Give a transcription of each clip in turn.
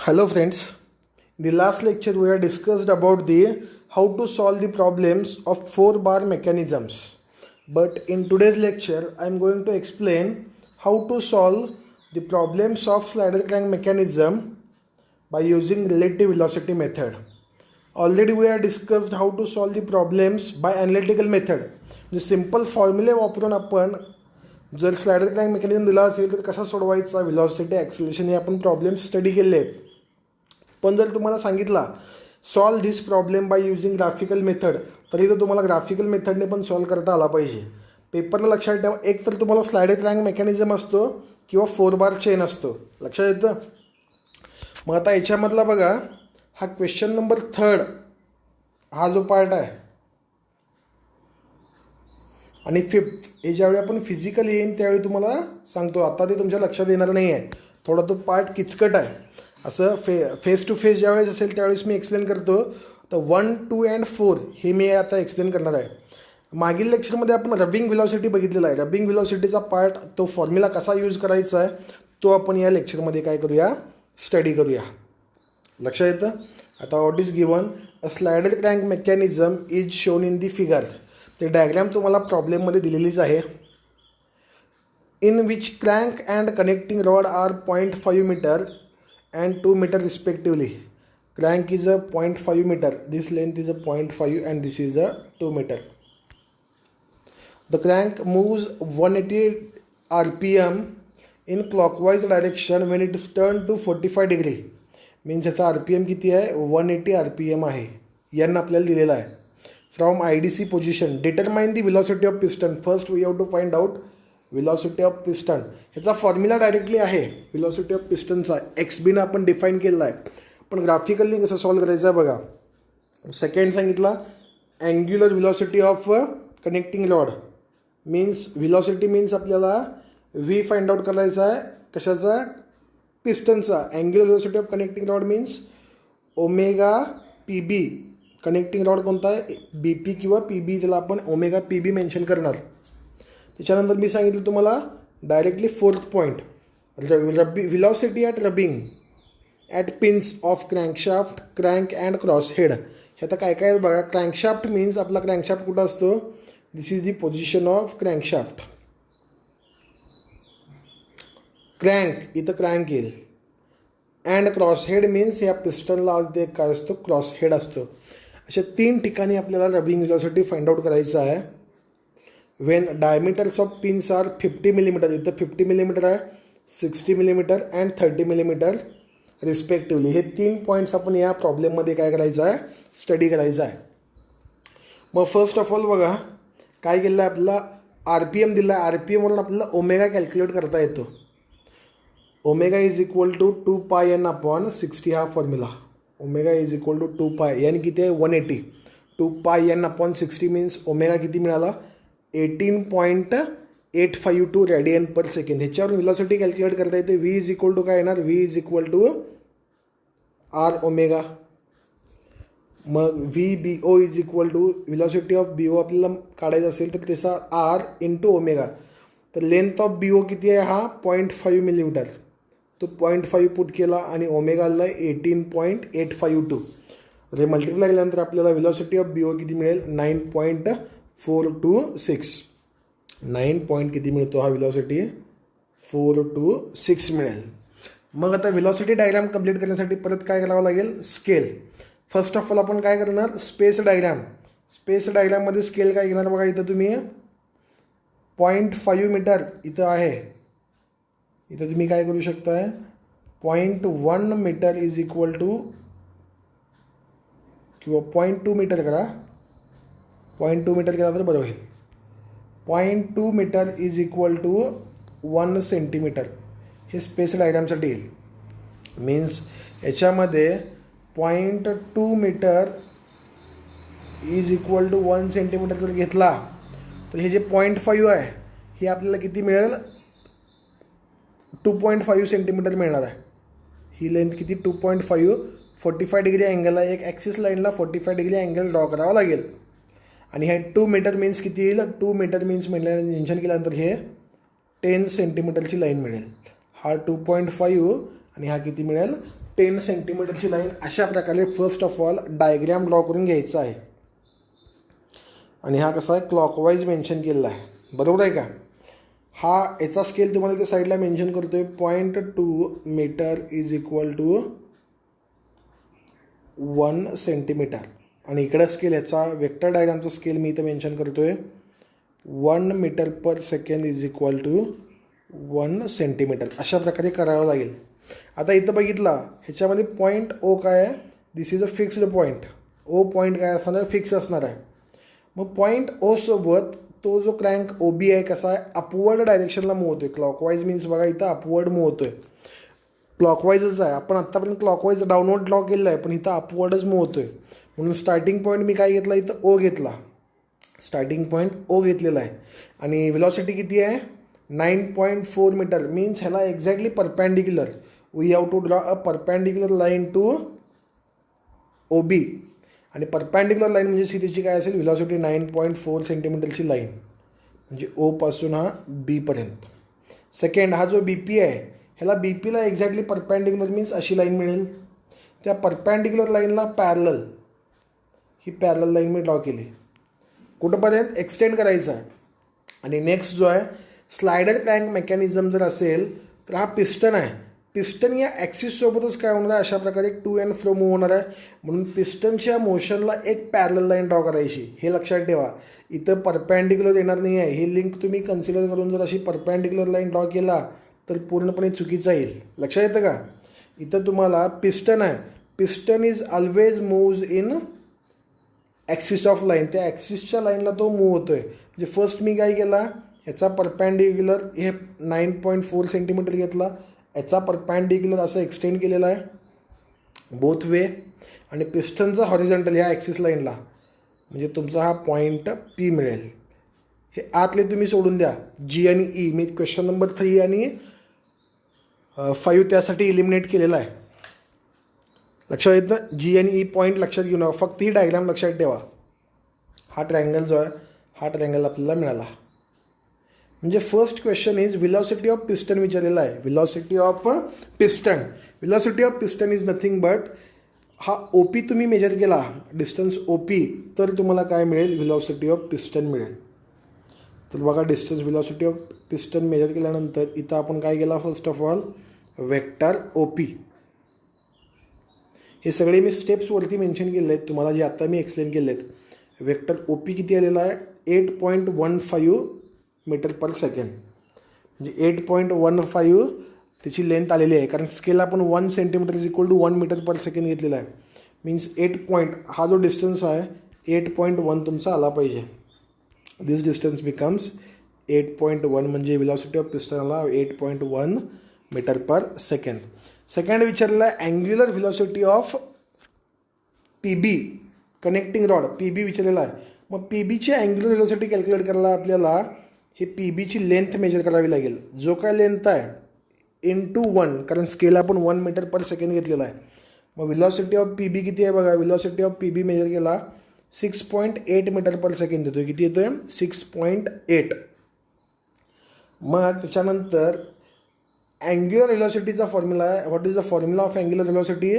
Hello friends, in the last lecture we have discussed about the how to solve the problems of 4-bar mechanisms. But in today's lecture I am going to explain how to solve the problems of slider crank mechanism by using relative velocity method. Already we have discussed how to solve the problems by analytical method. The simple formula वापरून आपण जर slider crank mechanism दिला असेल तर कसा सोडवायचा, velocity, acceleration हे आपण प्रॉब्लेम स्टडी केले आहेत. पण जर तुम्हाला सांगितला solve this problem by using graphical method, तरी तो तुम्हाला ग्राफिकल मेथडने पण सॉल्व करता आला पाहिजे. पेपरला लक्षात ठेवा, एक तर तुम्हाला स्लायडर क्रँक मेकॅनिझम असतो किंवा 4-बार चेन असतो. लक्षात येतं. मग आता याच्यामधला बघा, हा क्वेश्चन नंबर 3 हा जो पार्ट आहे आणि 5th हे ज्यावेळी आपण फिजिकल येईन त्यावेळी तुम्हाला सांगतो. आता ते तुमच्या लक्षात येणार नाही आहे, थोडा तो पार्ट किचकट आहे. असं फेस टू फेस ज्यावेळेस असेल त्यावेळेस मी एक्सप्लेन करतो. तर 1, 2 and 4 हे मी आता एक्सप्लेन करणार आहे. मागील लेक्चरमध्ये आपण रबिंग व्हेलॉसिटी बघितलेला आहे. रबिंग व्हेलॉसिटीचा पार्ट, तो फॉर्म्युला कसा यूज करायचा आहे तो आपण या लेक्चरमध्ये काय करूया, स्टडी करूया. लक्षात येतं. आता what is given, a slider crank mechanism is shown in the figure. ते डायग्रॅम तुम्हाला प्रॉब्लेममध्ये दिलेलीच आहे. In which crank and connecting rod are 0.5 metre and 2 meter respectively. Crank is a 0.5 meter, this length is a 0.5 and this is a 2 meter. The crank moves 180 rpm in clockwise direction when it is turned to 45 degree. Means याचा rpm किती आहे, 180 rpm आहे. n आपल्याला दिलेला आहे. From IDC position determine the velocity of piston. First we have to find out velocity of piston. ह्याचा formula directly आहे velocity of pistonचा, XB आपण डिफाईन केलेला आहे. पण ग्राफिकली कसं सॉल्व करायचं आहे बघा. सेकंड सांगितला angular velocity of connecting rod. Means velocity means आपल्याला V फाइंड आउट करायचा आहे. कशाचा, पिस्टनचा. Angular velocity of connecting rod means omega PB. Connecting rod कोणता आहे, BP किंवा PB, त्याला आपण ओमेगा PB मेन्शन करणार. त्याच्यानंतर मी सांगितलं तुम्हाला directly 4th point, velocity at rubbing at pins of crankshaft, crank and cross head. हे आता काय काय आहे बघा. क्रँकशाफ्ट मीन्स आपला क्रँकशाफ्ट कुठं असतो, this is the position of crankshaft. Crank इथं क्रँक येईल. अँड क्रॉस हेड मीन्स या पिस्टनला काय असतो, क्रॉस हेड असतो. अशा 3 ठिकाणी आपल्याला रबिंग व्हिलॉसिटी फाइंड आउट करायचं आहे. When diameters of pins are 50 millimetre, इथं 50 मिलीमीटर आहे, 60 मिलीमीटर अँड 30 मिलीमीटर रिस्पेक्टिव्हली. हे 3 पॉईंट्स आपण या प्रॉब्लेममध्ये काय करायचं आहे, स्टडी करायचं आहे. मग फर्स्ट ऑफ ऑल बघा काय केलं आहे, आपल्याला RPM दिला आहे. RPMवरून आपल्याला ओमेगा कॅल्क्युलेट करता येतो. Omega is equal to 2 pi n upon 60 हा formula. Omega is equal to 2 pi, n किती आहे 180. 2 pi n upon 60 means omega किती मिळाला, 18.852 रेडियन पर सेकंड. ह्याच्यावरून व्हिलॉसिटी कॅल्क्युलेट करता येते. V इज इक्वल टू काय येणार, V is equal to R omega. मग VBO is equal to velocity of BO आपल्याला काढायचं असेल तर त्याचा R इंटू ओमेगा. तर लेंथ ऑफ BO किती आहे, हा 0.5 मिलीमीटर. तो 0.5 पुट केला आणि ओमेगाला 18.852. हे मल्टिप्लाय केल्यानंतर आपल्याला व्हिलॉसिटी ऑफ BO किती मिळेल, 9.426. 9 पॉईंट किती मिळतो हा व्हिलॉसिटी, 426 मिळेल. मग आता व्हिलॉसिटी डायग्राम कंप्लीट करण्यासाठी परत काय करावं लागेल, स्केल. फर्स्ट ऑफ ऑल आपण काय करणार, स्पेस डायग्राम. स्पेस डायग्राममध्ये स्केल काय घेणार बघा. इथं तुम्ही 0.5 मीटर इथं आहे. इथं तुम्ही काय करू शकताय, 0.1 मीटर इज इक्वल टू किंवा 0.2 मीटर करा. 0.2 मीटर केला तर बरं होईल. 0.2 metre is equal to 1 centimetre. हे स्पेस डायग्रामसाठी येईल. मीन्स याच्यामध्ये 0.2 metre is equal to 1 centimetre जर घेतला तर हे जे 0.5 आहे हे आपल्याला किती मिळेल, 2.5 सेंटीमीटर मिळणार आहे. ही लेंथ किती, 2.5. 45 डिग्री अँगल आहे. एक ॲक्सिस लाईनला 45 डिग्री अँगल ड्रॉ करावा लागेल. आणि हे 2 मीटर मीन्स किती येईल, 2 मीटर मीन्स मेन्शन केल्यानंतर हे 10 सेंटीमीटरची लाईन मिळेल. हा 2.5 आणि हा किती मिळेल, 10 सेंटीमीटरची लाईन अशा प्रकारे first of all diagram draw करून घ्यायचा आहे. आणि हा कसा आहे क्लॉकवाईज मेन्शन केलेला आहे, बरोबर आहे का. हा याचा स्केल तुम्हाला इथे साईडला मेन्शन करतो आहे 0.2 metre is equal to 1 centimetre. आणि इकडं स्केल याचा वेक्टर डायग्रामचा स्केल मी इथं मेन्शन करतो आहे 1 metre per second is equal to 1 centimetre. अशा प्रकारे करावं लागेल. आता इथं बघितला ह्याच्यामध्ये पॉईंट ओ काय आहे, this is a fixed point. O point काय असणार आहे, फिक्स असणार आहे. मग पॉईंट ओ सोबत तो जो क्रँक ओ बी आहे कसा आहे, अपवर्ड डायरेक्शनला मूव होतो आहे. क्लॉकवाईज मीन्स बघा इथं अपवर्ड मूव होतो आहे, क्लॉकवाईजच आहे. आपण आत्तापर्यंत क्लॉकवाईज डाऊनवर्ड ड्रॉ केलेला आहे, पण इथं अपवर्डच मूव होतो आहे. म्हणून स्टार्टिंग पॉईंट मी काय घेतला, इथं ओ घेतला. स्टार्टिंग पॉईंट ओ घेतलेला आहे. आणि वेलॉसिटी किती आहे, 9.4 मीटर. मीन्स ह्याला exactly perpendicular. We have to draw a perpendicular line to O B. आणि परपॅन्डिक्युलर लाईन म्हणजे सीरीजची काय असेल, वेलॉसिटी 9.4 सेंटीमीटरची लाईन, म्हणजे ओपासून हा बीपर्यंत. सेकंड, हा जो बी पी आहे ह्याला बी पीला एक्झॅक्टली परपॅन्डिक्युलर मीन्स अशी लाईन मिळेल. त्या परपॅन्डिक्युलर लाईनला पॅरलल, ही पॅरलल लाईन मी ड्रॉ केली. कुठंपर्यंत, एक्सटेंड करायचा आहे. आणि नेक्स्ट जो आहे स्लायडर क्रँक मेकॅनिझम जर असेल तर हा पिस्टन आहे. पिस्टन या ॲक्सिससोबतच काय होणार आहे, अशा प्रकारे टू अँड फ्रो मूव्ह होणार आहे. म्हणून पिस्टनच्या मोशनला एक पॅरलल लाईन ड्रॉ करायची, हे लक्षात ठेवा. इथं परपॅन्डिक्युलर येणार नाही आहे. ही लिंक तुम्ही कन्सिडर करून जर अशी परपॅन्डिक्युलर लाईन ड्रॉ केला तर पूर्णपणे चुकीचा येईल. लक्षात येतं का. इथं तुम्हाला पिस्टन आहे, piston is always moves in axis of line. त्या ॲक्सिसच्या लाईनला तो मूव्ह होतो आहे. म्हणजे फर्स्ट मी काय केला, ह्याचा परपॅन्डिक्युलर हे 9.4 सेंटीमीटर घेतला, याचा परपॅन्डिक्युलर असं एक्सटेंड केलेला आहे बोथ वे. आणि पिस्टनचा हॉरिझॉन्टल ह्या ॲक्सिस लाईनला, म्हणजे तुमचा हा पॉईंट पी मिळेल. हे आतले तुम्ही सोडून द्या, जी आणि ई. मी क्वेश्चन नंबर 3 आणि 5 त्यासाठी इलिमिनेट केलेला आहे. लक्षात येतं, जी आणि ई पॉईंट लक्षात घेऊ नका, फक्त ही डायग्राम लक्षात ठेवा. हा ट्रायंगल जो आहे, हा ट्रायंगल आपल्याला मिळाला. म्हणजे first question is velocity of piston विचारलेला आहे. Velocity of piston, velocity of piston is nothing but हा ओ पी तुम्ही मेजर केला, डिस्टन्स ओ पी, तर तुम्हाला काय मिळेल, व्हेलॉसिटी ऑफ पिस्टन मिळेल. तर बघा distance velocity of piston measure केल्यानंतर इथं आपण काय केला, first of all vector O P. हे सगळे मी स्टेप्सवरती मेन्शन केले आहेत तुम्हाला, जे आता मी एक्सप्लेन केले आहेत. वेक्टर ओ पी किती आलेला आहे, 8.15 मीटर पर सेकंड. म्हणजे 8.15 त्याची लेंथ आलेली आहे, कारण स्केल आपण 1 centimetre is equal to 1 metre per second घेतलेला आहे. मीन्स 8 पॉईंट, हा जो डिस्टन्स आहे 8.1 तुमचा आला पाहिजे. दिस डिस्टन्स बिकम्स 8.1, म्हणजे व्हेलॉसिटी ऑफ पिस्टनला 8.1 मीटर पर सेकंड. सेकंड विचारलेला आहे angular velocity of P B, connecting rod P B विचारलेला आहे. मग पी बीची अँग्युलर व्हेलॉसिटी कॅल्क्युलेट करायला आपल्याला हे पी बीची लेंथ मेजर करावी लागेल. जो काय लेंथ आहे इंटू 1, कारण स्केल आपण 1 मीटर पर सेकंड घेतलेला आहे. मग व्हेलॉसिटी ऑफ पी बी किती आहे बघा, velocity of P B measure केला 6.8 मीटर पर सेकंड येतो. किती येतो आहे, 6.8. मग त्याच्यानंतर अँग्युलर व्हेलॉसिटीचा फॉर्म्युला आहे. What is the formula of angular velocity,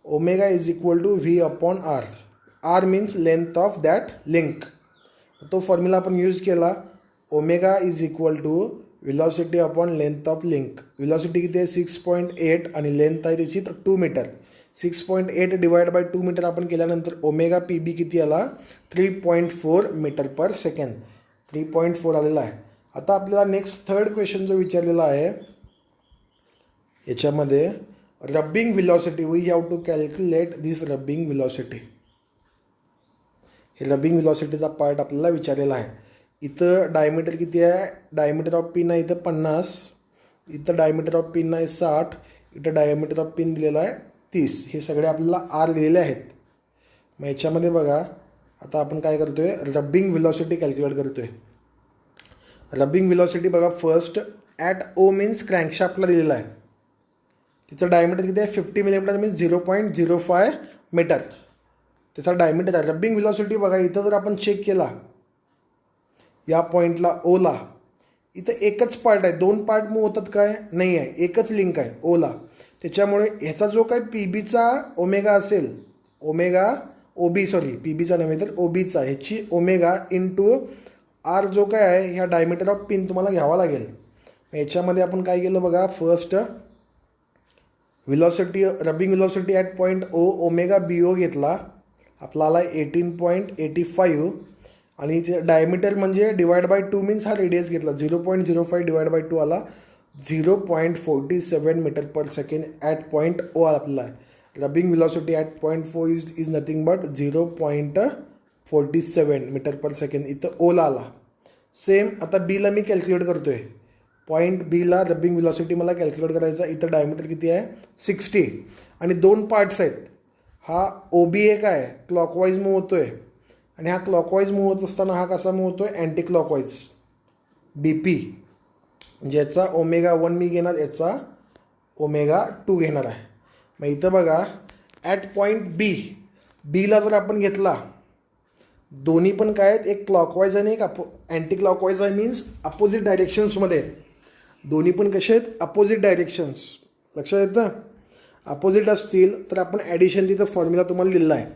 omega is equal to V upon R. R means length of that link. तो फॉर्म्युला आपण यूज केला, omega is equal to velocity upon length of link. Velocity किती आहे 6.8 आणि length आहे त्याची 2 metre. 6.8 divide by 2 metre आपण केल्यानंतर ओमेगा पी बी किती आला, 3.4 मीटर पर सेकंड. 3.4 आलेला आहे. आता आपल्याला नेक्स्ट थर्ड क्वेश्चन जो विचारलेला आहे याच्यामध्ये rubbing velocity, we have to calculate this rubbing velocity. हे रबिंग व्हेलॉसिटीचा पार्ट आपल्याला विचारलेला आहे. इथं डायमीटर किती आहे, डायमीटर ऑफ पिन आहे इथं 50, इथं डायमीटर ऑफ पिन आहे 60, इथं डायमीटर ऑफ पिन दिलेला आहे 30. हे सगळे आपल्याला आर दिलेले आहेत. मग याच्यामध्ये बघा आता आपण काय करतो आहे, रबिंग व्हेलॉसिटी कॅल्क्युलेट करतो आहे. रबिंग व्हेलॉसिटी बघा, फर्स्ट ॲट ओ मीन्स क्रँकशाफ्टला दिलेला आहे. तिचं डायमीटर किती आहे 50 मिलीमीटर मीन्स 0.05 मीटर त्याचा डायमीटर आहे. रबिंग व्हेलॉसिटी बघा इथं जर आपण चेक केला या पॉईंटला ओला, इथं एकच पार्ट आहे, 2 पार्ट मूव्ह होतात काय नाही आहे, एकच लिंक आहे ओला. त्याच्यामुळे ह्याचा जो काही पी बीचा ओमेगा असेल, पी बीचा नव्हे तर ओ बीचा, ह्याची ओमेगा इंटू आर जो काय आहे ह्या डायमीटर ऑफ पिन तुम्हाला घ्यावा लागेल. याच्यामध्ये आपण काय केलं बघा, first rubbing velocity at point O omega B O घेतला, आपल्याला 18.85 आणि ते डायमीटर म्हणजे डिवाइड बाय 2 मीन्स हा रेडियस घेतला, 0.05 डिवाइड बाय 2 आला 0.47 metre per second at point O आपला आहे. Rubbing velocity at point 4 is nothing but 0.47 metre per second इथं ओला आला. सेम आता बीला मी कॅल्क्युलेट करतो आहे. पॉईंट बीला रबिंग व्हेलॉसिटी मला कॅल्क्युलेट करायचा. इथं डायमीटर किती आहे 60 आणि 2 पार्ट्स आहेत. हा ओ बी एक आहे, क्लॉकवाईज मूव्ह होतो आहे आणि हा क्लॉकवाईज मूव्ह होत असताना हा कसा मूव्ह होतो आहे अँटी क्लॉकवाईज बी पी. ज्याचा ओमेगा 1 मी घेणार, याचा ओमेगा 2 घेणार आहे. मग इथं बघा ॲट पॉईंट बीला जर आपण घेतला, दोन्ही पण काय आहेत, एक क्लॉकवाईज आणि एक अँटी क्लॉकवाईज आहे, मीन्स अपोजिट डायरेक्शन्समध्ये. दोन्ही पण कसे आहेत, अपोजिट डायरेक्शन्स. लक्षात येतं, अपोजिट असतील तर आपण ॲडिशन तिथं फॉर्म्युला तुम्हाला दिलेला आहे.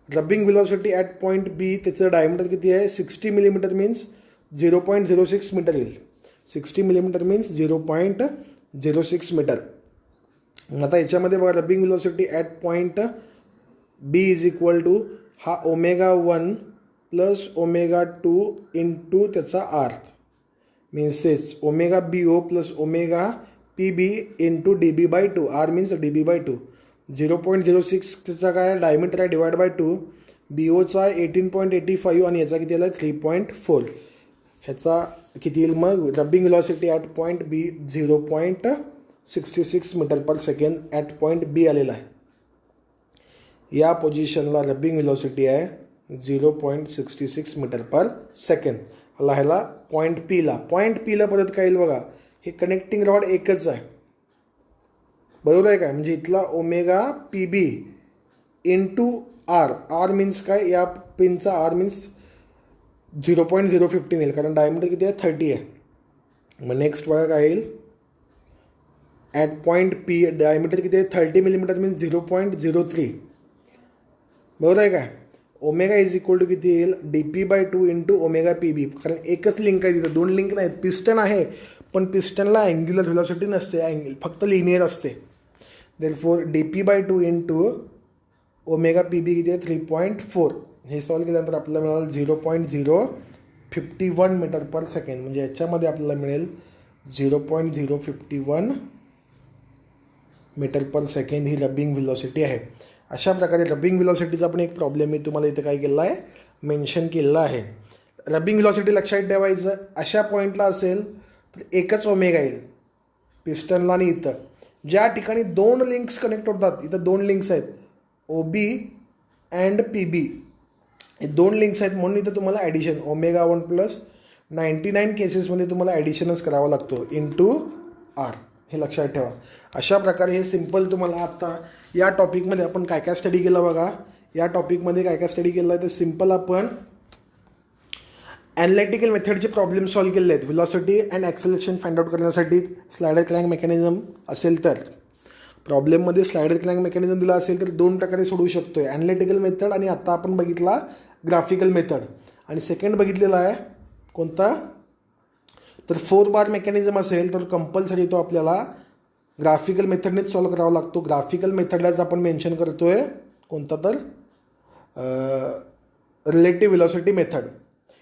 रबिंग व्हेलॉसिटी ॲट पॉईंट बी, त्याचं डायमीटर किती आहे 60 मिलीमीटर मीन्स 0.06 मीटर येईल. 60 मिलीमीटर मीन्स 0.06 मीटर. आता याच्यामध्ये बघा rubbing velocity at point B is equal to हा ओमेगा 1 प्लस ओमेगा 2 इंटू त्याचा आर, मीन्स तेच omega B O plus omega P B into D B by 2, R means D B by 2. 0.06 त्याचा काय diameter आहे divide by 2, B Ocha 18.85 आणि याचा किती आला 3.4. ह्याचा किती येईल मग, rubbing velocity at point B 0.66 metre per second at point B आलेला आहे. या पोझिशनला रबिंग व्हेलॉसिटी आहे 0.66 मीटर पर सेकंड. ह्याला पॉईंट पीला परत काय येईल बघा, हे कनेक्टिंग रॉड एकच आहे, बरोबर आहे काय. म्हणजे इथला omega P B into R means काय, या पिनचा आर मीन्स 0.015 येईल, कारण डायमीटर किती आहे 30 आहे. मग नेक्स्ट बघा काय येईल, ॲट पॉईंट पी डायमीटर किती आहे 30 मिलीमीटर मीन्स 0.03, बरोबर आहे काय. ओमेगा इज इक्वल टू किती येईल D P by 2 into omega P B, कारण एकच लिंक आहे तिथं, 2 लिंक नाहीत. पिस्टन आहे पण पिस्टनला अँग्युलर व्हेलॉसिटी नसते, फक्त लिनियर असते. Therefore D P by 2 into omega P B किती आहे 3.4. हे सॉल्व केल्यानंतर आपल्याला मिळालं 0.051 मीटर पर सेकंड. म्हणजे याच्यामध्ये आपल्याला मिळेल 0.051 मीटर पर सेकंड ही रबिंग व्हेलॉसिटी आहे. अशा प्रकारे रबिंग व्हेलॉसिटीचा पण एक प्रॉब्लेम मी तुम्हाला इथं काय केला आहे मेन्शन केलेला आहे. रबिंग व्हेलॉसिटी लक्षात ठेवायचं, अशा पॉईंटला असेल तर एकच ओमेगा येईल पिस्टनला आणि इथं. ज्या ठिकाणी 2 लिंक्स कनेक्ट होतात, इथं 2 लिंक्स आहेत ओ बी अँड पी बी, हे 2 लिंक्स आहेत म्हणून इथं तुम्हाला ॲडिशन ओमेगा 1 प्लस 99 केसेसमध्ये तुम्हाला ॲडिशनच करावा लागतो इंटू आर, हे लक्षात ठेवा. अशा प्रकारे हे सिम्पल तुम्हाला आत्ता या टॉपिकमध्ये आपण काय काय स्टडी केलं बघा. या टॉपिकमध्ये काय काय स्टडी केलं आहे तर सिम्पल आपण ॲनालिटिकल मेथडचे प्रॉब्लेम सॉल्व्ह केले आहेत. Velocity and acceleration find out करण्यासाठी स्लायडर क्लँक मेकॅनिझम असेल तर प्रॉब्लेममध्ये स्लायडर क्लँक मेकॅनिझम दिला असेल तर 2 प्रकारे सोडवू शकतो आहे, ॲनालिटिकल मेथड आणि आत्ता आपण बघितला ग्राफिकल मेथड. आणि सेकंड बघितलेला आहे कोणता तर 4 बार मेकॅनिझम असेल तर कंपल्सरी तो आपल्याला ग्राफिकल मेथडनेच सॉल्व्ह करावा लागतो. ग्राफिकल मेथडलाच आपण मेन्शन करतो आहे कोणता तर रिलेटिव्ह व्हेलॉसिटी मेथड.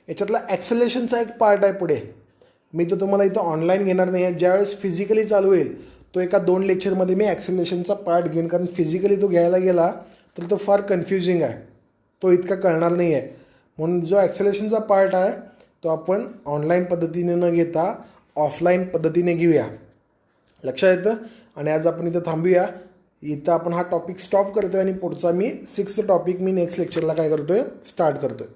याच्यातला ॲक्सेलरेशनचा एक पार्ट आहे पुढे, मी तो तुम्हाला इथं ऑनलाईन घेणार नाही आहे. ज्यावेळेस फिजिकली चालू होईल तो एका 2 लेक्चरमध्ये मी ॲक्सेलरेशनचा पार्ट घेईन, कारण फिजिकली तो घ्यायला गेला तर तो फार कन्फ्युजिंग आहे, तो इतका कळणार नाही आहे. म्हणून जो ॲक्सेलरेशनचा पार्ट आहे तो आपण ऑनलाईन पद्धतीने न घेता ऑफलाईन पद्धतीने घेऊया, लक्षात येतं. आणि आज आपण इथं थांबूया, इथं आपण हा टॉपिक स्टॉप करतो आहे आणि पुढचा मी 6th टॉपिक मी नेक्स्ट लेक्चरला काय करतो आहे स्टार्ट करतो आहे.